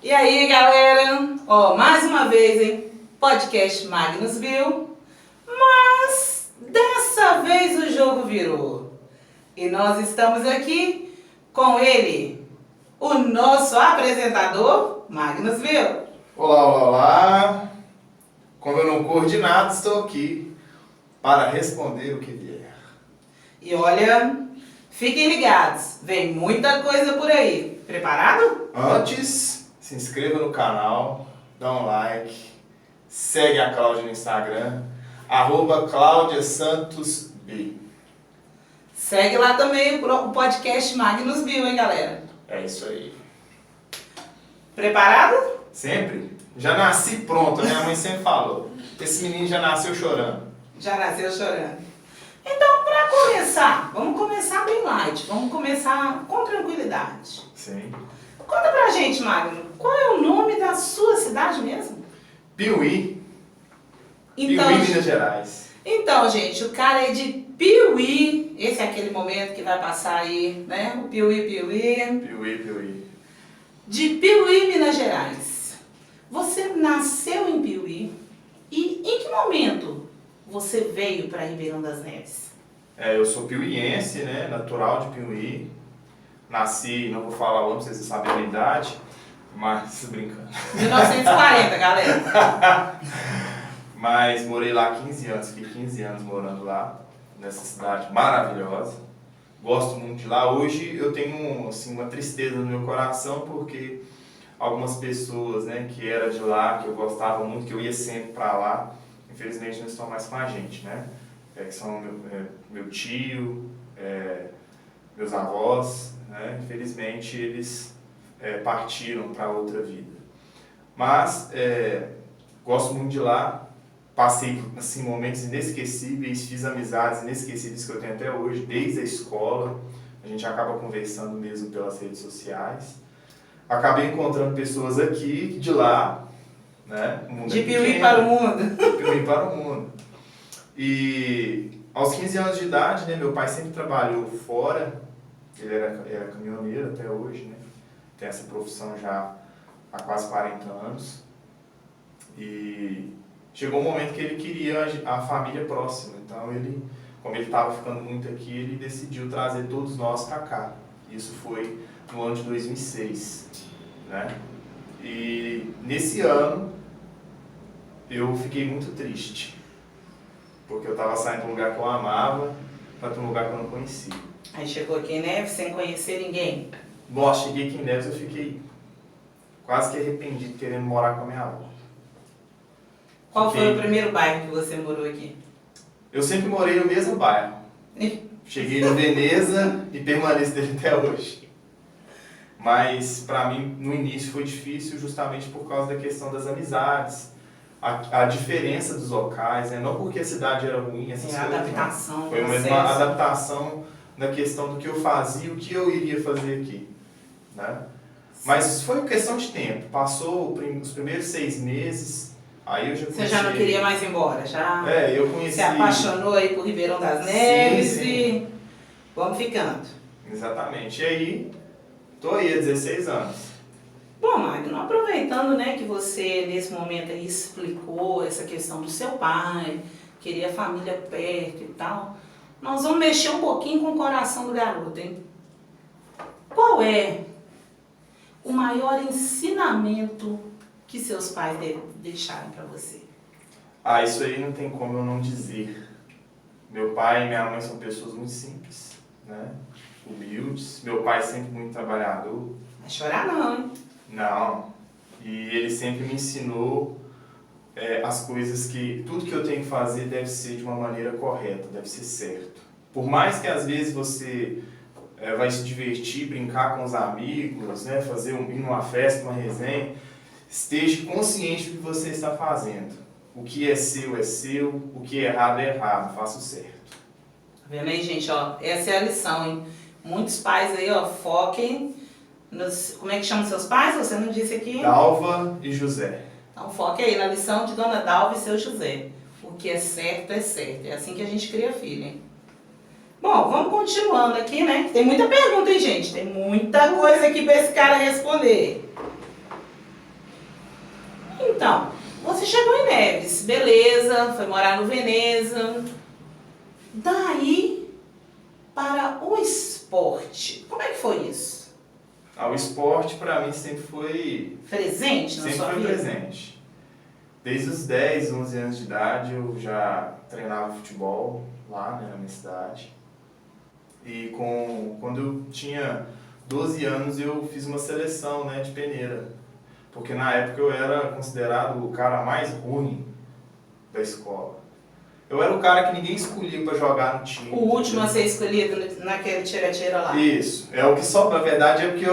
E aí, galera? Ó, mais uma vez, hein? Podcast Magnus Bill. Mas dessa vez o jogo virou. E nós estamos aqui com ele, o nosso apresentador, Magnus Bill. Olá, olá, olá. Como eu não corro de nada, estou aqui para responder o que vier. E olha, fiquem ligados, vem muita coisa por aí. Preparado? Antes, se inscreva no canal, dá um like, segue a Cláudia no Instagram, @CláudiaSantosB. Segue lá também o podcast Magnus Bill, hein, galera? É isso aí. Preparado? Sempre? Já nasci pronto, minha mãe sempre falou. Esse menino já nasceu chorando. Já nasceu chorando. Então, para começar, vamos começar bem light, vamos começar com tranquilidade. Sim. Conta pra gente, Magno, qual é o nome da sua cidade mesmo? Piuí. Então, Piuí, Minas Gerais. Então, gente, o cara é de Piuí. Esse é aquele momento que vai passar aí, né? O Piuí. Piuí. De Piuí, Minas Gerais. Você nasceu em Piuí e em que momento você veio para Ribeirão das Neves? Eu sou piuiense, né? Natural de Piuí. Nasci, não vou falar o ano, vocês sabem a minha idade, mas brincando. 1940, galera. Mas morei lá 15 anos, fiquei 15 anos morando lá, nessa cidade maravilhosa. Gosto muito de lá. Hoje eu tenho assim, uma tristeza no meu coração, porque algumas pessoas, né, que eram de lá, que eu gostava muito, que eu ia sempre para lá, infelizmente não estão mais com a gente, né? Que são meu tio, meus avós, né? Infelizmente eles partiram para outra vida. Mas gosto muito de lá, passei assim, momentos inesquecíveis, fiz amizades inesquecíveis que eu tenho até hoje, desde a escola. A gente acaba conversando mesmo pelas redes sociais. Acabei encontrando pessoas aqui de lá, né? O mundo De Piuí para o mundo. De Piuí para o mundo. E aos 15 anos de idade, né, meu pai sempre trabalhou fora, ele era caminhoneiro até hoje, né? Tem essa profissão já há quase 40 anos. E chegou um momento que ele queria a família próxima, então ele, como ele estava ficando muito aqui, ele decidiu trazer todos nós para cá. Isso foi no ano de 2006, né? E nesse ano eu fiquei muito triste, porque eu estava saindo de um lugar que eu amava para um lugar que eu não conhecia. Aí chegou aqui em Neves sem conhecer ninguém. Nossa, cheguei aqui em Neves, eu fiquei quase que arrependido querendo morar com a minha avó. Qual foi o primeiro bairro que você morou aqui? Eu sempre morei no mesmo bairro. Cheguei no Veneza e permaneço dele até hoje. Mas para mim no início foi difícil justamente por causa da questão das amizades, a diferença dos locais, né? Não porque a cidade era ruim, essas coisas. A adaptação. Foi uma adaptação na questão do que eu fazia e o que eu iria fazer aqui, né? Mas foi questão de tempo. Passou os primeiros 6 meses, aí eu já conheci... Você já não queria mais ir embora? Já eu conheci... se apaixonou aí por Ribeirão das Neves sim. E vamos ficando. Exatamente. E aí, tô aí há 16 anos. Bom, Magno, aproveitando, né, que você nesse momento aí explicou essa questão do seu pai, queria a família perto e tal, nós vamos mexer um pouquinho com o coração do garoto, hein? Qual é o maior ensinamento que seus pais deixaram para você? Isso aí não tem como eu não dizer. Meu pai e minha mãe são pessoas muito simples, né? Humildes. Meu pai sempre muito trabalhador. Vai chorar não, hein? Não. E ele sempre me ensinou as coisas que... Tudo que eu tenho que fazer deve ser de uma maneira correta, deve ser certo. Por mais que às vezes você vai se divertir, brincar com os amigos, né? Ir numa festa, uma resenha, esteja consciente do que você está fazendo. O que é seu, o que é errado, faça o certo. Tá vendo aí, gente? Ó, essa é a lição, hein? Muitos pais aí, ó, foquem nos... Como é que chamam seus pais? Você não disse aqui? Dalva e José. Então foque aí na lição de Dona Dalva e seu José. O que é certo é certo. É assim que a gente cria filho, hein? Bom, vamos continuando aqui, né? Tem muita pergunta, hein, gente? Tem muita coisa aqui para esse cara responder. Neves, beleza, foi morar no Veneza. Daí para o esporte, como é que foi isso? O esporte para mim sempre foi Presente na sua vida? presente. Desde os 10, 11 anos de idade eu já treinava futebol lá, né, na minha cidade. E quando eu tinha 12 anos eu fiz uma seleção, né, de peneira. Porque na época eu era considerado o cara mais ruim da escola. Eu era o cara que ninguém escolhia para jogar no time. O último a ser escolhido naquele tira-tira lá. Isso. É o que sobra. Na verdade é porque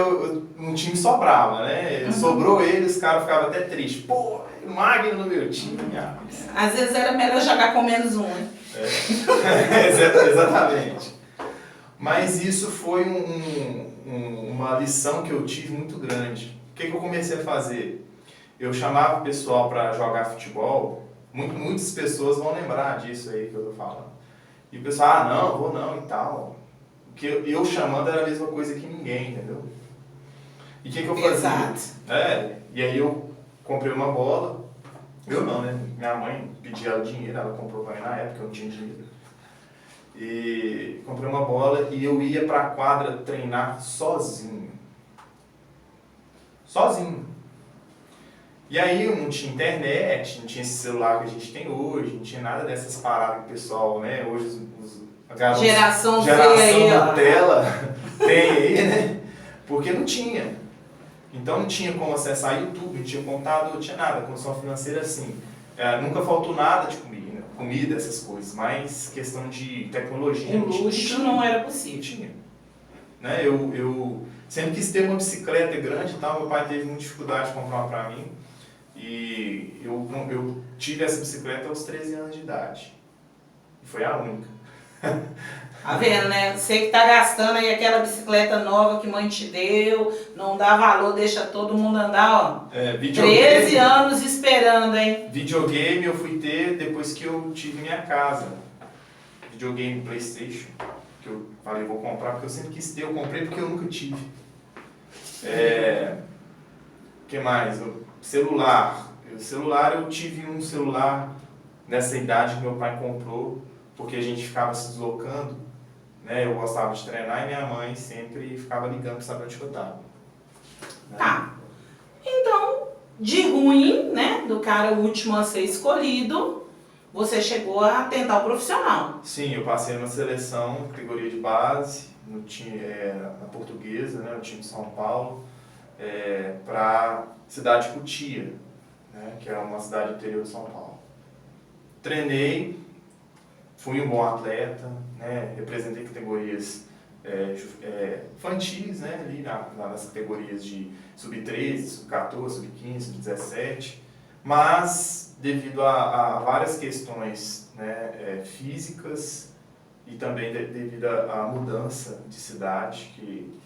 um time sobrava, né? Uhum. Sobrou ele, os caras ficavam até tristes. Pô, Magno no meu time. Às vezes era melhor jogar com menos um, hein? Exatamente. Mas isso foi uma lição que eu tive muito grande. O que eu comecei a fazer? Eu chamava o pessoal para jogar futebol. Muitas pessoas vão lembrar disso aí que eu tô falando. E o pessoal, não, vou não e tal. Porque eu chamando era a mesma coisa que ninguém, entendeu? E o que eu fazia? Exato. E aí eu comprei uma bola. Eu não, né? Minha mãe pedia ela dinheiro, ela comprou pra mim na época, eu não tinha dinheiro. E comprei uma bola e eu ia pra quadra treinar sozinho. Sozinho. E aí eu não tinha internet, não tinha esse celular que a gente tem hoje, não tinha nada dessas paradas que o pessoal, né, hoje geração Z aí, Nutella tem aí, né? Porque não tinha. Então não tinha como acessar YouTube, não tinha computador, não tinha nada, condição financeira assim. Nunca faltou nada de comida, essas coisas, mas questão de tecnologia. O luxo não era possível. Tinha. Né? Eu sempre quis ter uma bicicleta grande e tal, meu pai teve muita dificuldade de comprar uma pra mim. E eu tive essa bicicleta aos 13 anos de idade. E foi a única. Tá vendo, né? Você que tá gastando aí aquela bicicleta nova que mãe te deu, não dá valor, deixa todo mundo andar, ó. 13 anos esperando, hein? Videogame eu fui ter depois que eu tive minha casa. Videogame PlayStation, que eu falei, vou comprar porque eu sempre quis ter, eu comprei porque eu nunca tive. Que mais? Celular. Eu tive um celular nessa idade que meu pai comprou, porque a gente ficava se deslocando, né? Eu gostava de treinar e minha mãe sempre ficava ligando para saber onde eu estava. Né? Tá. Então, de ruim, né, do cara último a ser escolhido, você chegou a tentar o profissional. Sim, eu passei numa seleção, categoria de base, no time, na Portuguesa, né, no time de São Paulo, para cidade de Cotia, né, que é uma cidade interior de São Paulo. Treinei, fui um bom atleta, né, representei categorias infantis, né, ali nas categorias de sub-13, sub-14, sub-15, sub-17, mas devido a várias questões, né, físicas e também devido à mudança de cidade, que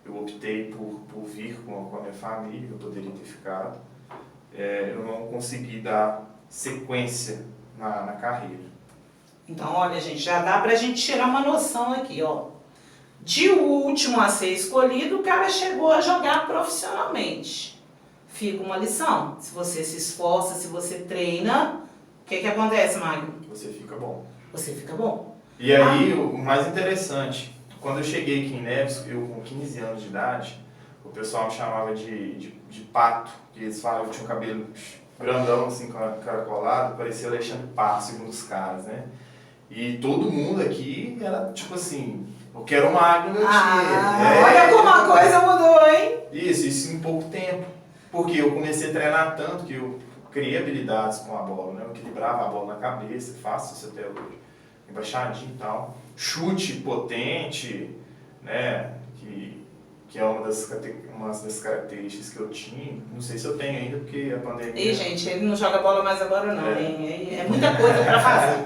eu optei por vir com a minha família, que eu poderia ter ficado, eu não consegui dar sequência na carreira. Então, olha, gente, já dá pra gente tirar uma noção aqui, ó. De último a ser escolhido, o cara chegou a jogar profissionalmente. Fica uma lição. Se você se esforça, se você treina, o que acontece, Magno? Você fica bom. Você fica bom. E aí, o mais interessante, quando eu cheguei aqui em Neves, eu com 15 anos de idade, o pessoal me chamava de pato, que eles falavam que eu tinha um cabelo grandão, assim, caracolado, parecia Alexandre Pato, segundo os caras, né? E todo mundo aqui era tipo assim, eu quero uma água no meu time. Olha como a coisa mudou, hein? Isso em pouco tempo. Porque eu comecei a treinar tanto que eu criei habilidades com a bola, né? Eu equilibrava a bola na cabeça, faço isso até hoje. Embaixadinho e tal. Chute potente, né? Que é uma das características que eu tinha. Não sei se eu tenho ainda, porque a pandemia... E, gente, ele não joga bola mais agora não, hein? É muita coisa pra fazer.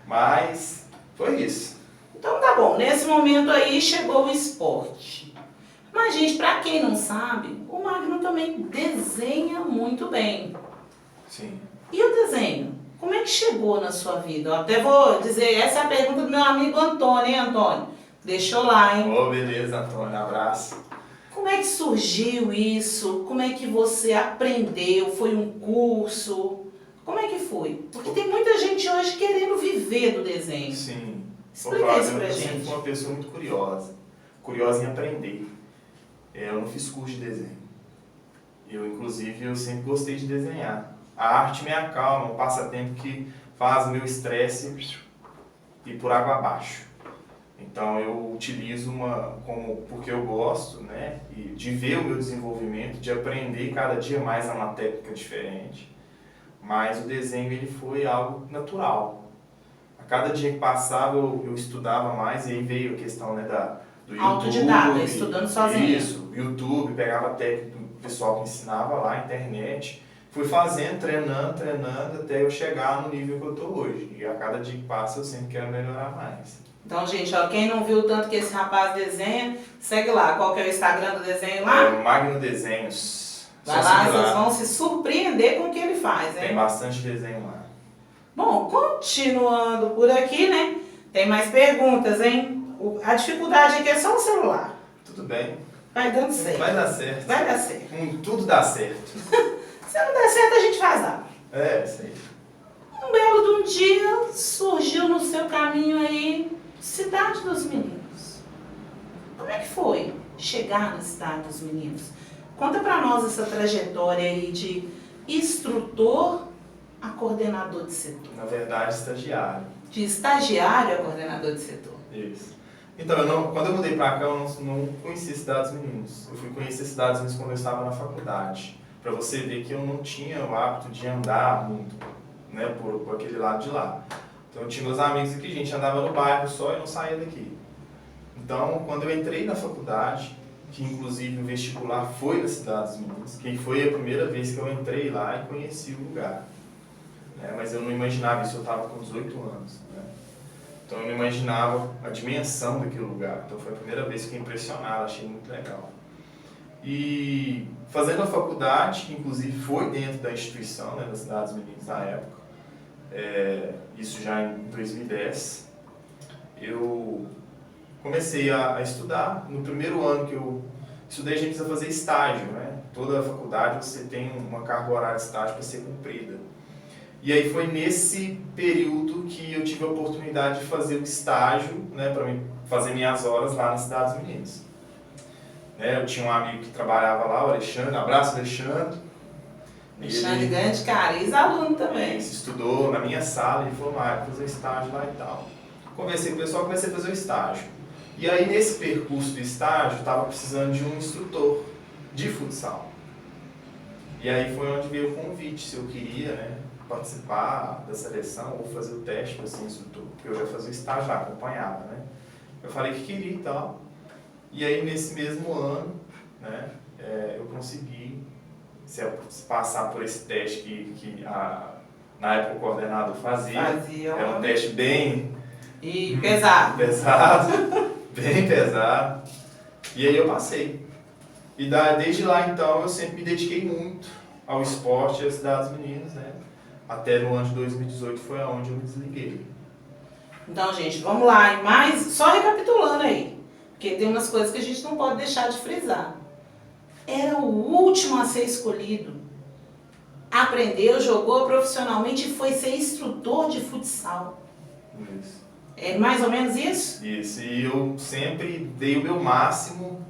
Mas foi isso. Então tá bom, nesse momento aí chegou o esporte. Mas, gente, pra quem não sabe, o Magno também desenha muito bem. Sim. E o desenho? Como é que chegou na sua vida? Eu até vou dizer, essa é a pergunta do meu amigo Antônio, hein, Antônio? Deixou lá, hein? Beleza, Antônio, abraço. Como é que surgiu isso? Como é que você aprendeu? Foi um curso? Como é que foi? Porque tem muita gente hoje querendo viver do desenho. Sim. Explica isso pra Eu gente. sempre fui uma pessoa muito curiosa em aprender. Eu não fiz curso de desenho. Inclusive, eu sempre gostei de desenhar. A arte me acalma, um passatempo que faz meu estresse ir por água abaixo. Então, eu utilizo porque eu gosto, né, e de ver o meu desenvolvimento, de aprender cada dia mais uma técnica diferente. Mas o desenho ele foi algo natural. A cada dia que passava, eu estudava mais, e aí veio a questão, né, do YouTube. Autodidata, estudando sozinho. Isso, YouTube, pegava a técnica do pessoal que ensinava lá, internet. Fui fazendo, treinando, até eu chegar no nível que eu estou hoje. E a cada dia que passa, eu sempre quero melhorar mais. Então, gente, ó, quem não viu o tanto que esse rapaz desenha, segue lá. Qual que é o Instagram do desenho lá? Magno Desenhos. Vai lá, vocês vão se surpreender com o que ele faz, hein? Tem bastante desenho lá. Bom, continuando por aqui, né? Tem mais perguntas, hein? A dificuldade aqui é só o celular. Tudo bem. Vai dando certo. Vai dar certo. Vai dar certo. Tudo dá certo. Se não der certo, a gente faz nada. Isso aí. Um belo de um dia, surgiu no seu caminho aí Cidade dos Meninos. Como é que foi chegar na Cidade dos Meninos? Conta pra nós essa trajetória aí de instrutor a coordenador de setor. Na verdade, estagiário. De estagiário a coordenador de setor. Isso. Então, quando eu mudei pra cá, eu não conhecia Cidade dos Meninos. Eu fui conhecer Cidade dos Meninos quando eu estava na faculdade. Pra você ver que eu não tinha o hábito de andar muito, né, por aquele lado de lá. Então, eu tinha meus amigos aqui, a gente andava no bairro só e não saía daqui. Então, quando eu entrei na faculdade, que inclusive o vestibular foi da Cidade dos Meninos, que foi a primeira vez que eu entrei lá e conheci o lugar. Mas eu não imaginava isso, eu estava com 18 anos. Né? Então, eu não imaginava a dimensão daquele lugar. Então, foi a primeira vez que fiquei impressionado, achei muito legal. E fazendo a faculdade, que inclusive foi dentro da instituição, né, da Cidade dos Meninos na época, isso já em 2010, eu comecei a estudar. No primeiro ano que eu estudei, a gente precisa fazer estágio, né? Toda a faculdade você tem uma carga horária de estágio para ser cumprida. E aí foi nesse período que eu tive a oportunidade de fazer o estágio, né, para fazer minhas horas lá na Cidade dos Meninos. Eu tinha um amigo que trabalhava lá, o Alexandre, abraço Alexandre. Alexandre grande cara, ex-aluno também. Ele estudou na minha sala e falou, vou fazer estágio lá e tal. Conversei com o pessoal, comecei a fazer o estágio. E aí nesse percurso do estágio, eu estava precisando de um instrutor de futsal. E aí foi onde veio o convite, se eu queria, né, participar da seleção ou fazer o teste para ser instrutor, porque eu ia fazer o estágio lá, acompanhava, né. Eu falei que queria e tal. E aí nesse mesmo ano, né, eu consegui passar por esse teste que na época o coordenador fazia. Era um teste bem... E pesado. Bem pesado. E aí eu passei. E desde lá então eu sempre me dediquei muito ao esporte e à Cidade dos Meninos, né? Até no ano de 2018 foi onde eu me desliguei. Então, gente, vamos lá. Só recapitulando aí, porque tem umas coisas que a gente não pode deixar de frisar. Era o último a ser escolhido. Aprendeu, jogou profissionalmente e foi ser instrutor de futsal. Isso. É mais ou menos isso? Isso, e eu sempre dei o meu máximo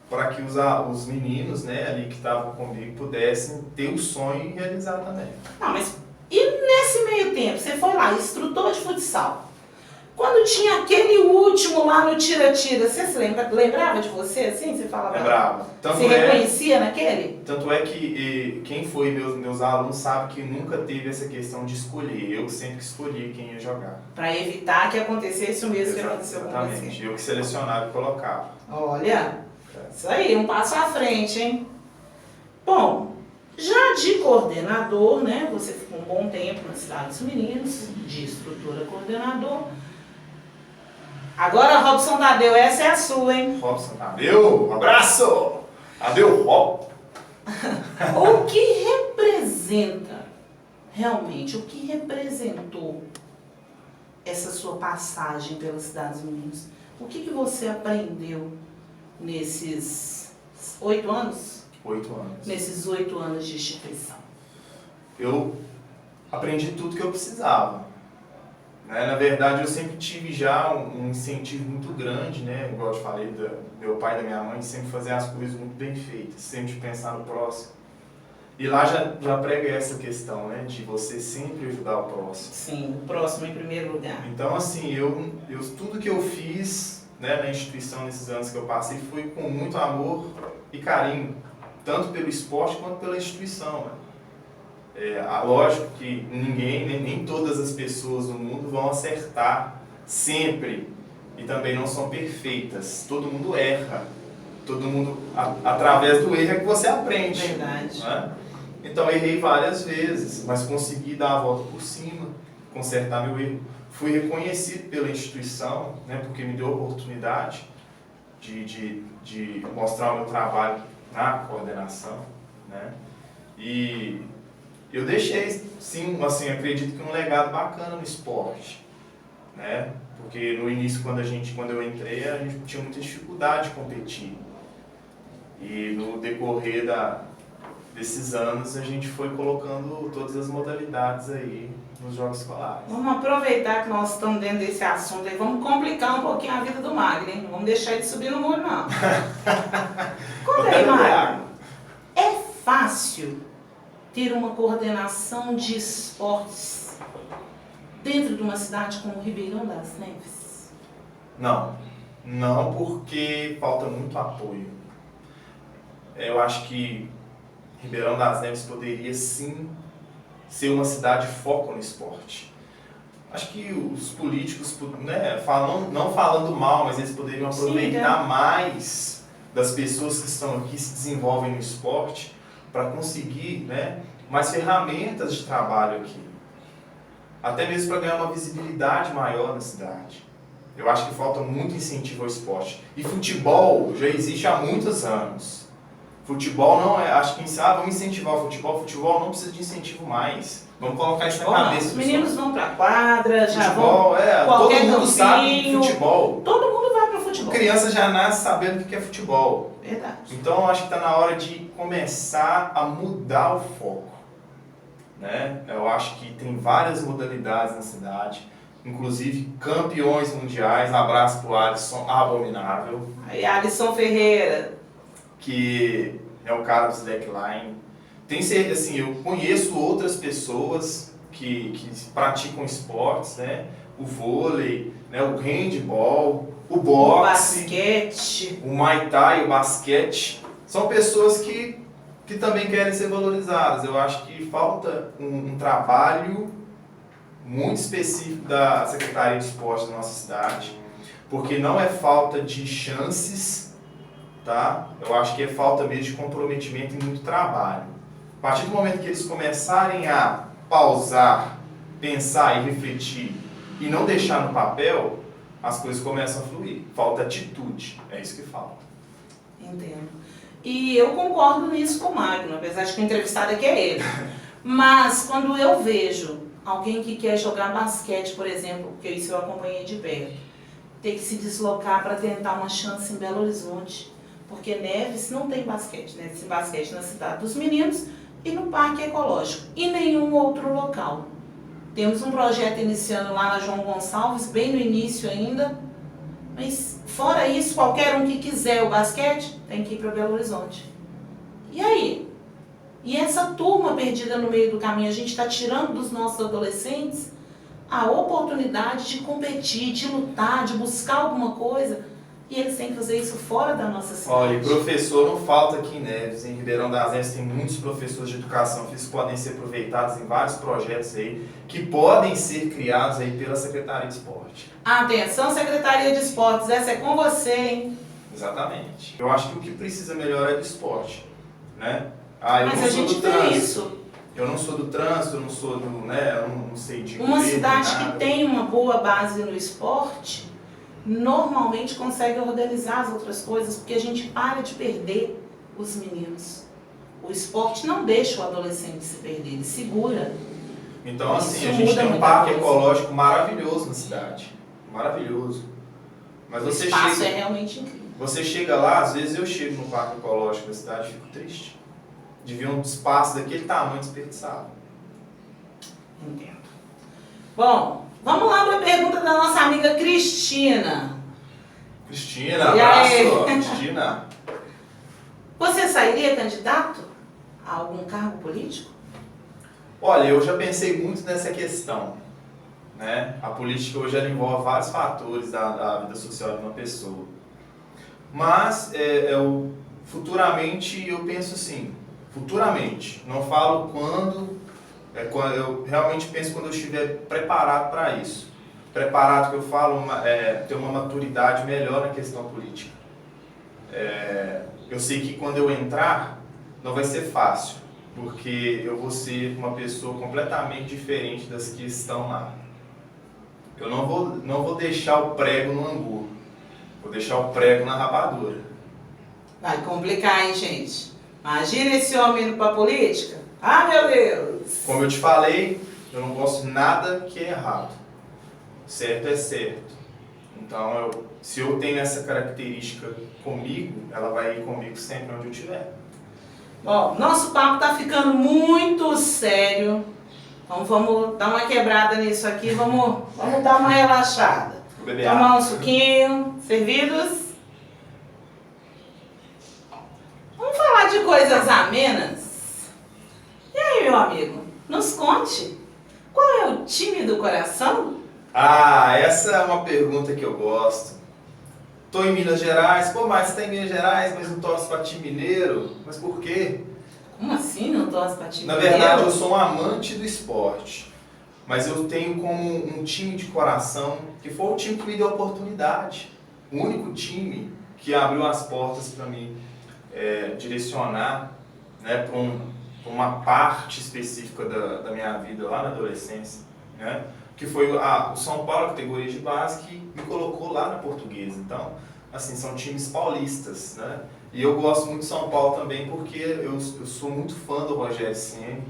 para que os meninos, né, ali que estavam comigo pudessem ter o sonho e realizar também. Não, mas e nesse meio tempo, você foi lá, instrutor de futsal. Quando tinha aquele último lá no tira-tira, você se lembrava de você assim? Você falava? Lembrava. Você reconhecia naquele? Tanto é que quem foi meus alunos sabe que nunca teve essa questão de escolher. Eu sempre escolhi quem ia jogar. Para evitar que acontecesse o mesmo que aconteceu com você. Exatamente. Eu que selecionava e colocava. Olha, isso aí, um passo à frente, hein? Bom, já de coordenador, né? Você ficou um bom tempo na Cidade dos Meninos, de instrutor a coordenador. Agora, Robson Tadeu, essa é a sua, hein? Robson Tadeu, abraço! Tadeu, Rob! O que representa, realmente, o que representou essa sua passagem pela Cidade dos Meninos? O que você aprendeu nesses 8 anos? 8 anos. Nesses 8 anos de instituição. Eu aprendi tudo que eu precisava. Né? Na verdade, eu sempre tive já um incentivo muito grande, né? Igual eu te falei, do meu pai e da minha mãe, sempre fazer as coisas muito bem feitas, sempre pensar no próximo. E lá já prega essa questão, né? De você sempre ajudar o próximo. Sim, o próximo em primeiro lugar. Então, assim, eu tudo que eu fiz, né, na instituição nesses anos que eu passei foi com muito amor e carinho, tanto pelo esporte quanto pela instituição. Né? Lógico que nem todas as pessoas no mundo vão acertar sempre e também não são perfeitas. Todo mundo erra. Todo mundo, através do erro é que você aprende. Verdade. Né? Então, errei várias vezes, mas consegui dar a volta por cima, consertar meu erro. Fui reconhecido pela instituição, né, porque me deu a oportunidade de mostrar o meu trabalho na coordenação. Né? E eu deixei, sim, assim, acredito que um legado bacana no esporte. Né? Porque no início, quando eu entrei, a gente tinha muita dificuldade de competir. E no decorrer desses anos, a gente foi colocando todas as modalidades aí nos jogos escolares. Vamos aproveitar que nós estamos dentro desse assunto aí, vamos complicar um pouquinho a vida do Magno, hein? Não vamos deixar ele subir no muro, não. Conta aí, Magno. É fácil ter uma coordenação de esportes dentro de uma cidade como Ribeirão das Neves? Não porque falta muito apoio. Eu acho que Ribeirão das Neves poderia sim ser uma cidade de foco no esporte. Acho que os políticos, né, não falando mal, mas eles poderiam aproveitar mais das pessoas que estão aqui, se desenvolvem no esporte, para conseguir, né, mais ferramentas de trabalho aqui. Até mesmo para ganhar uma visibilidade maior na cidade. Eu acho que falta muito incentivo ao esporte. E futebol já existe há muitos anos. Futebol não é, acho que vamos incentivar o futebol não precisa de incentivo mais. Vamos colocar isso na cabeça. Os meninos vão pra quadra, já futebol, vão todo mundo sabe futebol. Todo mundo vai pro futebol. A criança já nasce sabendo o que é futebol. Verdade. Então eu acho que está na hora de começar a mudar o foco. Né? Eu acho que tem várias modalidades na cidade, inclusive campeões mundiais. Abraço pro Alisson Abominável. Aí, Alisson Ferreira. Que é o cara do slackline. Assim, eu conheço outras pessoas que praticam esportes, né? O vôlei, né? O handball, o boxe, o basquete, o muay thai, o basquete. São pessoas que também querem ser valorizadas. Eu acho que falta um trabalho muito específico da Secretaria de Esporte da nossa cidade, porque não é falta de chances, tá? Eu acho que é falta mesmo de comprometimento e muito trabalho. A partir do momento que eles começarem a pausar, pensar e refletir e não deixar no papel, as coisas começam a fluir. Falta atitude, é isso que falta. Entendo. E eu concordo nisso com o Magno, apesar de que o entrevistado aqui é ele. Mas quando eu vejo alguém que quer jogar basquete, por exemplo, porque isso eu acompanhei de perto, ter que se deslocar para tentar uma chance em Belo Horizonte, porque Neves não tem basquete, né? Tem basquete na cidade dos meninos e no Parque Ecológico, e nenhum outro local. Temos um projeto iniciando lá na João Gonçalves, bem no início ainda, mas fora isso, qualquer um que quiser o basquete tem que ir para Belo Horizonte. E aí? E essa turma perdida no meio do caminho, a gente está tirando dos nossos adolescentes a oportunidade de competir, de lutar, de buscar alguma coisa, e eles têm que fazer isso fora da nossa cidade. Olha, e professor não falta aqui em Neves, em Ribeirão das Neves tem muitos professores de educação física que podem ser aproveitados em vários projetos aí, que podem ser criados aí pela Secretaria de Esporte. Atenção, Secretaria de Esportes, essa é com você, hein? Exatamente. Eu acho que o que precisa melhorar é do esporte, né? Mas a gente tem isso. Eu não sou do trânsito, eu não sou do, né, eu não sei de uma cidade que tem uma boa base no esporte, normalmente consegue organizar as outras coisas, porque a gente para de perder os meninos. O esporte não deixa o adolescente se perder, ele segura. Então, assim, a gente tem um parque ecológico maravilhoso na cidade. Maravilhoso. Mas o espaço é realmente incrível. Você chega lá, às vezes eu chego no parque ecológico da cidade e fico triste. De ver um espaço daquele tamanho desperdiçado. Entendo. Bom, vamos lá para a pergunta da nossa amiga Cristina. Cristina, abraço, Cristina. Você sairia candidato a algum cargo político? Olha, eu já pensei muito nessa questão, né? A política hoje ela envolve vários fatores da vida social de uma pessoa. Mas futuramente eu penso assim, futuramente, não falo quando eu realmente penso quando eu estiver preparado para isso. Preparado que eu falo, ter uma maturidade melhor na questão política. Eu sei que quando eu entrar, não vai ser fácil, porque eu vou ser uma pessoa completamente diferente das que estão lá. Eu não vou deixar o prego no angu, vou deixar o prego na rapadura. Vai complicar, hein, gente? Imagina esse homem indo pra política. Ah, meu Deus! Como eu te falei, eu não gosto de nada que é errado. Certo é certo. Então, se eu tenho essa característica comigo, ela vai ir comigo sempre onde eu estiver. Bom, nosso papo tá ficando muito sério. Então vamos dar uma quebrada nisso aqui, vamos dar uma relaxada. Vou beber Tomar água. um suquinho, servidos. Vamos falar de coisas amenas? E aí, meu amigo, nos conte, qual é o time do coração? Ah, essa é uma pergunta que eu gosto. Tô em Minas Gerais, pô, mas você tá em Minas Gerais, mas não torce pra time mineiro? Mas por quê? Como assim não torce pra time Na verdade, eu mineiro? sou um amante do esporte, mas eu tenho como um time de coração que foi o time que me deu a oportunidade. O único time que abriu as portas para mim direcionar, né, para uma parte específica da minha vida lá na adolescência, né, que foi o São Paulo, a categoria de base, que me colocou lá na Portuguesa. Então, assim, são times paulistas, né? E eu gosto muito de São Paulo também porque eu sou muito fã do Rogério Ceni,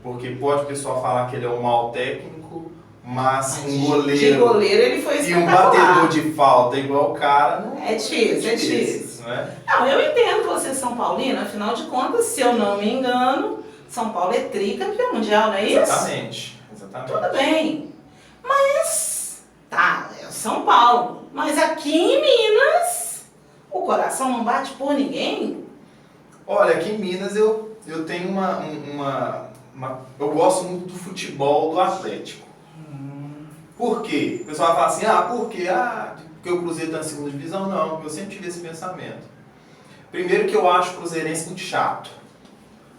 porque pode o pessoal falar que ele é um mau técnico, mas um goleiro, de goleiro ele foi e um espetacular. batedor de falta igual o cara, não É difícil. não é? Não, eu entendo você São Paulino, afinal de contas, se eu não me engano, São Paulo é tricampeão mundial, não é isso? Exatamente. Tudo bem. Mas, tá, é o São Paulo. Mas aqui em Minas, o coração não bate por ninguém? Olha, aqui em Minas eu tenho eu gosto muito do futebol do Atlético. Por quê? O pessoal vai falar assim, por quê? Porque o Cruzeiro está na segunda divisão? Não, eu sempre tive esse pensamento. Primeiro que eu acho o cruzeirense muito chato.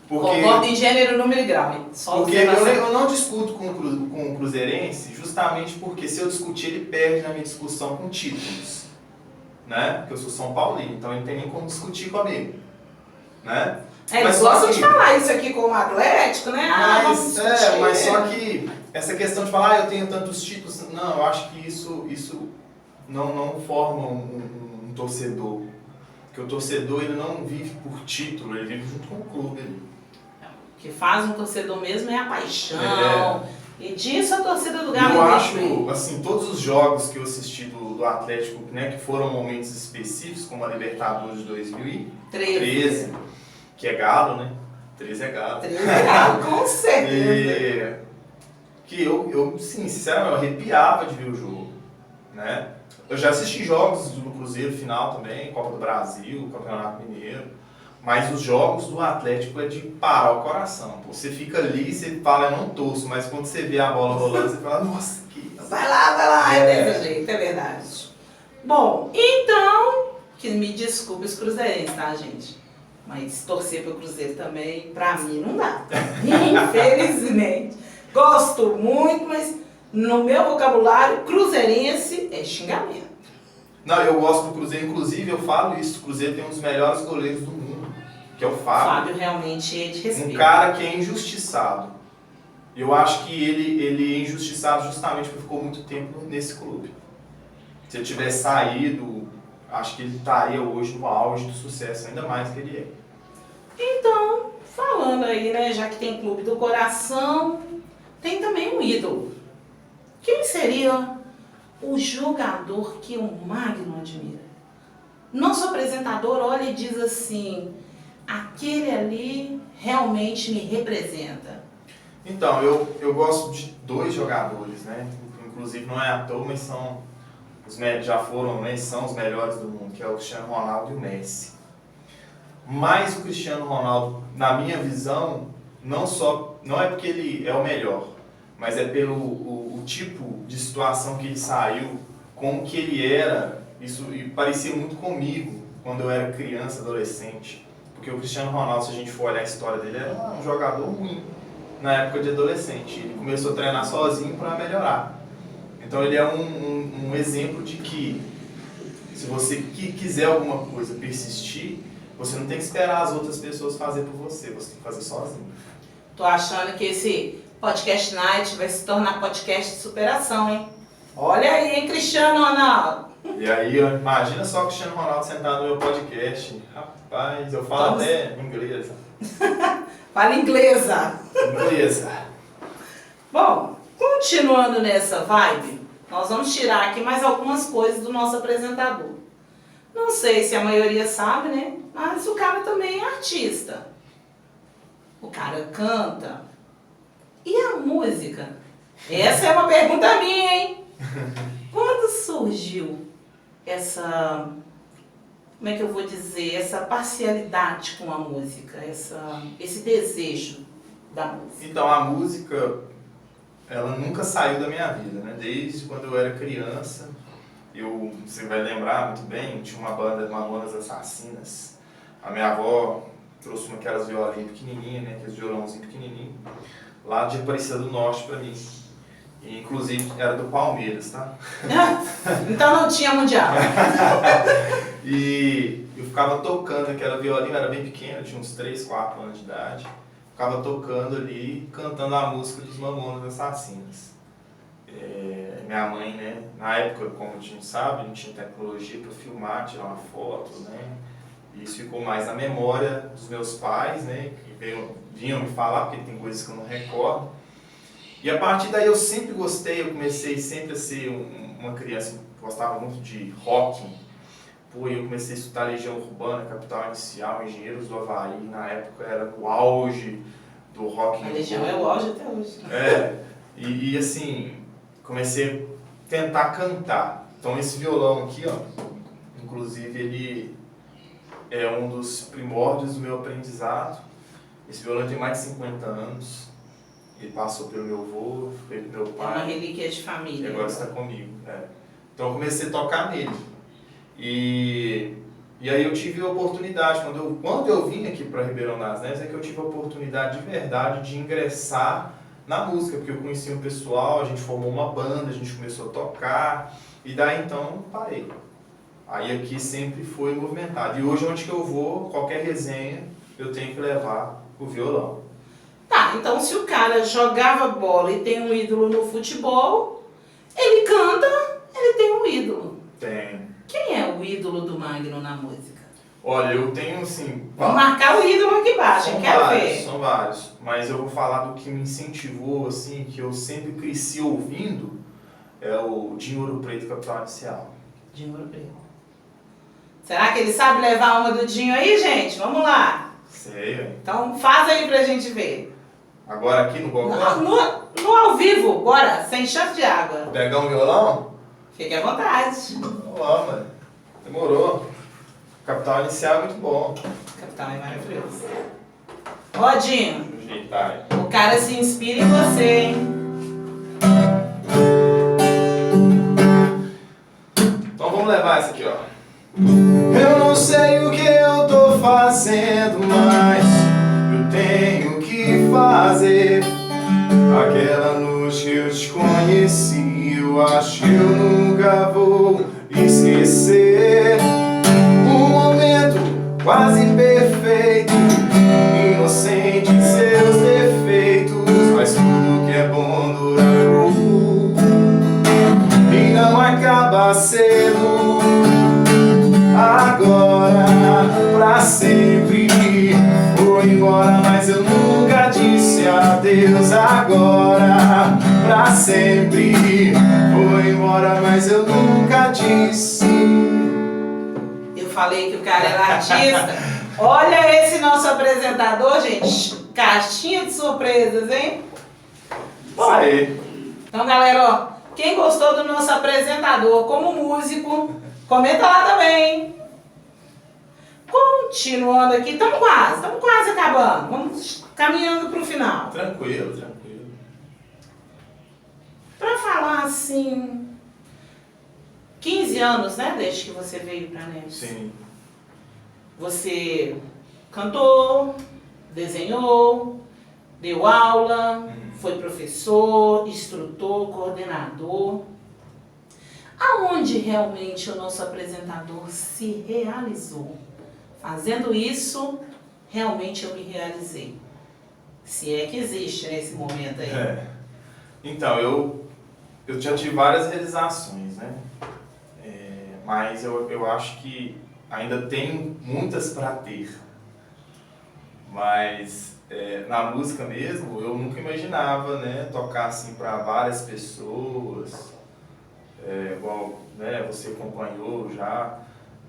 Concordo em gênero, número e grau. Hein? Porque eu não discuto com o cruzeirense justamente porque se eu discutir ele perde na minha discussão com títulos. Né? Porque eu sou São Paulino, então ele não tem nem como discutir comigo. Né? Eles gostam de falar isso aqui com o Atlético, né? Mas só que essa questão de falar, eu tenho tantos títulos, não, eu acho que isso não forma um torcedor. Porque o torcedor ele não vive por título, ele vive junto com o clube. O que faz um torcedor mesmo é a paixão. E disso a torcida do Galo. Eu acho, assim, todos os jogos que eu assisti do Atlético, né, que foram momentos específicos, como a Libertadores de 2013, que é Galo, né? 13 é Galo. 13 é Galo, com certeza. Que eu, sim, sinceramente, eu arrepiava de ver o jogo, né? Eu já assisti jogos do Cruzeiro final também, Copa do Brasil, Campeonato Mineiro, mas os jogos do Atlético é de parar o coração. Você fica ali, você fala, eu não torço, mas quando você vê a bola rolando, você fala, nossa, que... Vai lá, é desse jeito, é verdade. Bom, então, que me desculpe os cruzeirenses, tá, gente? Mas torcer pro Cruzeiro também, pra mim, não dá. Infelizmente. Gosto muito, mas no meu vocabulário, cruzeirense é xingamento. Não, eu gosto do Cruzeiro, inclusive eu falo isso, o Cruzeiro tem um dos melhores goleiros do mundo, que é o Fábio. Fábio realmente é de respeito. Um cara que é injustiçado. Eu acho que ele é injustiçado justamente porque ficou muito tempo nesse clube. Se ele tivesse saído, acho que ele estaria hoje no auge do sucesso, ainda mais que ele é. Então, falando aí, né, já que tem clube do coração, tem também um ídolo. Quem seria o jogador que o Magno admira? Nosso apresentador olha e diz assim, aquele ali realmente me representa. Então, eu gosto de 2 jogadores, né? Inclusive não é à toa, mas já foram, né? São os melhores do mundo, que é o Cristiano Ronaldo e o Messi. Mas o Cristiano Ronaldo, na minha visão, não é porque ele é o melhor, mas é pelo o tipo de situação que ele saiu, como que ele era, isso e parecia muito comigo quando eu era criança, adolescente. Porque o Cristiano Ronaldo, se a gente for olhar a história dele, era um jogador ruim na época de adolescente. Ele começou a treinar sozinho para melhorar. Então ele é um exemplo de que se você quiser alguma coisa persistir, você não tem que esperar as outras pessoas fazer por você, você tem que fazer sozinho. Tô achando que esse podcast night vai se tornar podcast de superação, hein? Olha aí, hein, Cristiano Ronaldo? E aí, imagina só o Cristiano Ronaldo sentado no meu podcast. Rapaz, eu falo até inglês. Fala inglesa. Inglesa. Bom, continuando nessa vibe, nós vamos tirar aqui mais algumas coisas do nosso apresentador. Não sei se a maioria sabe, né? Mas o cara também é artista. O cara canta. E a música? Essa é uma pergunta minha, hein? Quando surgiu essa, como é que eu vou dizer, essa parcialidade com a música, esse desejo da música? Então, a música, ela nunca saiu da minha vida, né? Desde quando eu era criança, você vai lembrar muito bem, tinha uma banda de Mamonas Assassinas. A minha avó trouxe aquelas violinhas pequenininhas, né? Aqueles violãozinhos pequenininhos, lá de Aparecida do Norte pra mim. E, inclusive, era do Palmeiras, tá? Então não tinha mundial. E eu ficava tocando aquela violinha, eu era bem pequeno, tinha uns 3, 4 anos de idade. Ficava tocando ali, cantando a música dos Mamonas Assassinas. Minha mãe, né, na época, como a gente sabe, não tinha tecnologia para filmar, tirar uma foto, né? E isso ficou mais na memória dos meus pais, né, que vinham me falar, porque tem coisas que eu não recordo. E a partir daí eu sempre gostei, eu comecei sempre a ser uma criança que gostava muito de rock. Pô, eu comecei a estudar Legião Urbana, Capital Inicial, Engenheiros do Havaí, na época era o auge do rock. A Legião é o auge até hoje. E assim, comecei a tentar cantar. Então esse violão aqui, ó, inclusive ele é um dos primórdios do meu aprendizado. Esse violão tem mais de 50 anos. Ele passou pelo meu avô, foi pro meu pai. É uma relíquia de família. E agora está comigo. Então eu comecei a tocar nele. E aí eu tive a oportunidade, quando eu vim aqui para Ribeirão das Neves, é que eu tive a oportunidade de verdade de ingressar na música, porque eu conheci um pessoal, a gente formou uma banda, a gente começou a tocar, e daí então parei. Aí aqui sempre foi movimentado. E hoje onde que eu vou, qualquer resenha, eu tenho que levar o violão. Tá, então se o cara jogava bola e tem um ídolo no futebol, ele canta, ele tem um ídolo. Tem. Quem é o ídolo do Magno na música? Olha, eu tenho assim... Vou marcar o ídolo aqui embaixo, eu quero ver. São vários, mas eu vou falar do que me incentivou, assim, que eu sempre cresci ouvindo, é o Dinho Ouro Preto, Capital Inicial. Dinho Ouro Preto. Será que ele sabe levar uma do Dinho aí, gente? Vamos lá. Sei, velho. Então faz aí pra gente ver. Agora aqui no balcão? No ao vivo, bora, sem chance de água. Pegar um violão? Fique à vontade. Vamos lá, mano. Demorou. Capital Inicial é muito bom. Capital é maravilhoso. Ó, Dinho. Deixa eu ajeitar aí. O cara se inspira em você, hein? Então vamos levar essa aqui, ó. Eu não sei o que eu tô fazendo, mas eu tenho que fazer. Aquela noite que eu te conheci, eu acho que eu nunca vou esquecer. Um momento quase perfeito, inocente em seus defeitos, mas tudo que é bom dura pouco e não acaba cedo. Agora, pra sempre, foi embora, mas eu nunca disse adeus. Agora, pra sempre, foi embora, mas eu nunca disse. Eu falei que o cara era artista. Olha esse nosso apresentador, gente. Caixinha de surpresas, hein? Isso aí. Então, galera, ó, quem gostou do nosso apresentador como músico, comenta lá também. Continuando aqui, estamos quase acabando. Vamos caminhando para o final. Tranquilo. Para falar assim, 15 anos, né, desde que você veio para Neves. Sim. Você cantou, desenhou, deu aula, foi professor, instrutor, coordenador. Aonde realmente o nosso apresentador se realizou? Fazendo isso, realmente eu me realizei. Se é que existe nesse momento aí. Então, eu já tive várias realizações, né? Mas eu acho que ainda tenho muitas para ter. Mas na música mesmo, eu nunca imaginava, né, tocar assim para várias pessoas. Igual, né, você acompanhou já,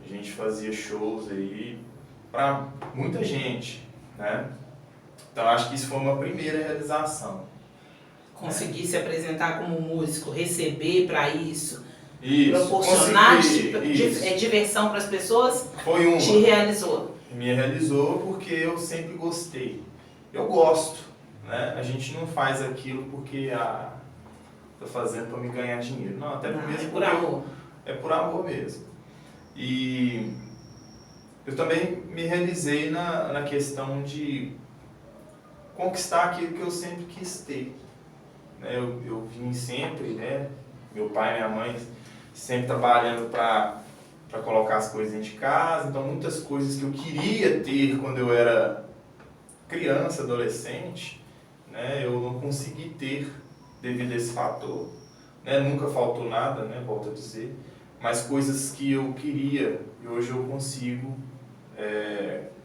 a gente fazia shows aí para muita gente, né? Então acho que isso foi uma primeira realização. Conseguir se apresentar como músico, receber para isso, Isso, proporcionar isso. diversão para as pessoas, Foi uma. te realizou. Me realizou porque eu sempre gostei. Eu gosto, né? A gente não faz aquilo porque tô fazendo para me ganhar dinheiro. Não, até mesmo é por amor. É por amor mesmo. E eu também me realizei na questão de conquistar aquilo que eu sempre quis ter. Eu vim sempre, né? Meu pai e minha mãe sempre trabalhando para colocar as coisas dentro de casa. Então, muitas coisas que eu queria ter quando eu era criança, adolescente, né? Eu não consegui ter devido a esse fator. Né? Nunca faltou nada, né? Volto a dizer. Mas coisas que eu queria e hoje eu consigo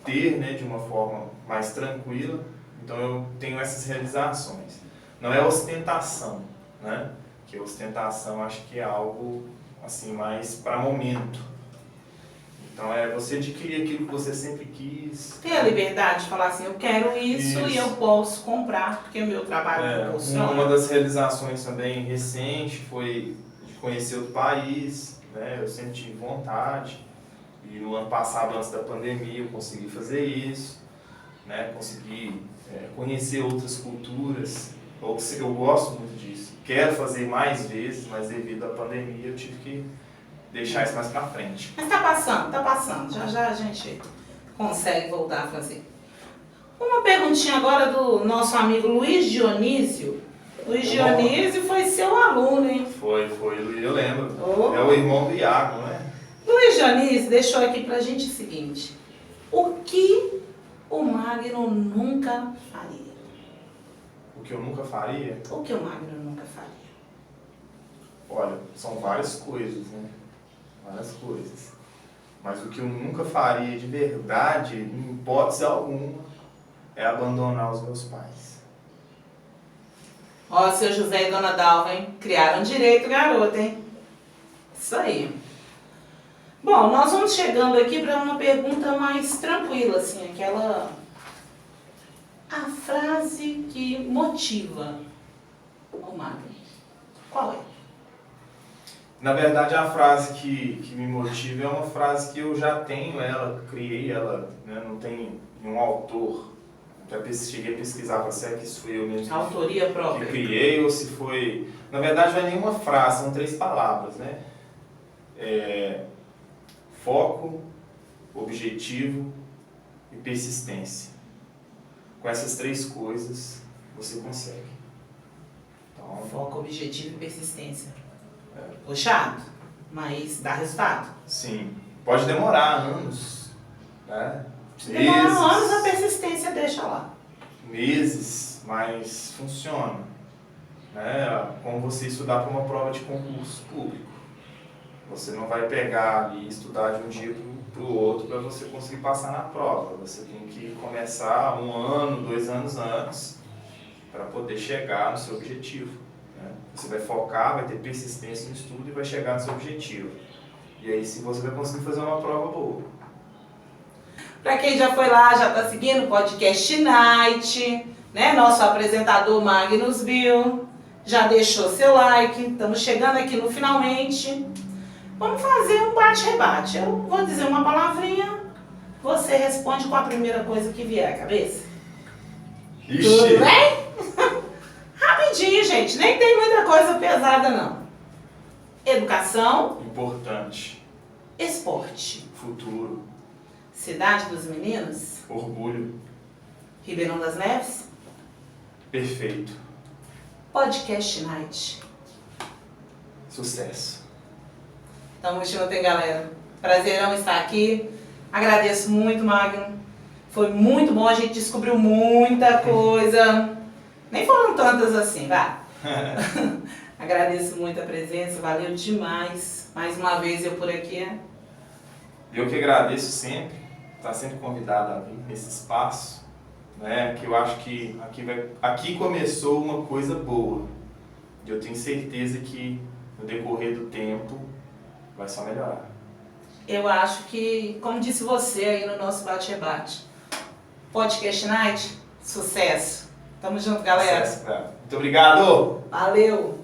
ter, né? De uma forma mais tranquila. Então, eu tenho essas realizações. Não é ostentação, né? Que ostentação acho que é algo assim mais para momento. Então você adquirir aquilo que você sempre quis. Ter a liberdade de falar assim, eu quero isso. E eu posso comprar, porque o meu trabalho proporciona. Uma das realizações também recente foi de conhecer outro país, né? Eu sempre tive vontade. E no ano passado, antes da pandemia, eu consegui fazer isso, né? Consegui conhecer outras culturas. Eu gosto muito disso. Quero fazer mais vezes, mas devido à pandemia eu tive que deixar isso mais pra frente. Mas tá passando. Já a gente consegue voltar a fazer. Uma perguntinha agora do nosso amigo Luiz Dionísio. Luiz Dionísio foi seu aluno, hein? Foi, eu lembro. É o irmão do Iago, né? Luiz Dionísio deixou aqui pra gente o seguinte. O que o Magno nunca faria? O que eu nunca faria? O que o Magno nunca faria? Olha, são várias coisas, né? Várias coisas. Mas o que eu nunca faria de verdade, em hipótese alguma, é abandonar os meus pais. Ó, seu José e Dona Dalva, hein? Criaram direito, garoto, hein? Isso aí. Bom, nós vamos chegando aqui para uma pergunta mais tranquila, assim, aquela... A frase que motiva o Magno. Qual é? Na verdade, a frase que me motiva é uma frase que eu já tenho ela, criei ela, né? Não tem nenhum autor. Até cheguei a pesquisar para se é que isso foi eu mesmo Autoria própria. que criei ou se foi... Na verdade, não é nenhuma frase, são 3 palavras, né? Foco, objetivo e persistência. Com essas 3 coisas, você consegue. Então, Foco, objetivo e persistência. Puxado, mas dá resultado. Sim. Pode demorar anos, né? Demora anos, a persistência deixa lá. Meses, mas funciona. Né? Como você estudar para uma prova de concurso público. Você não vai pegar ali e estudar de um dia para o outro para você conseguir passar na prova. Você tem que começar 1 ano, 2 anos antes para poder chegar no seu objetivo. Né? Você vai focar, vai ter persistência no estudo e vai chegar no seu objetivo. E aí sim você vai conseguir fazer uma prova boa. Para quem já foi lá, já está seguindo o Podcast Night, né? Nosso apresentador Magnus Bill. Já deixou seu like? Estamos chegando aqui no finalmente. Vamos fazer um bate-rebate. Eu vou dizer uma palavrinha, você responde com a primeira coisa que vier à cabeça. Ixi. Tudo bem? Rapidinho, gente. Nem tem muita coisa pesada, não. Educação. Importante. Esporte. Futuro. Cidade dos Meninos. Orgulho. Ribeirão das Neves. Perfeito. Podcast Night. Sucesso. Tamo junto, hein, galera? Prazerão estar aqui. Agradeço muito, Magno. Foi muito bom, a gente descobriu muita coisa. Nem foram tantas assim, vai. Agradeço muito a presença, valeu demais. Mais uma vez eu por aqui. Eu que agradeço sempre, estar sempre convidado a vir nesse espaço, né? Que eu acho que aqui começou uma coisa boa. E eu tenho certeza que no decorrer do tempo vai só melhorar. Eu acho que, como disse você aí no nosso bate-rebate, Podcast Night, sucesso. Tamo junto, galera. Sucesso, cara. Muito obrigado! Valeu!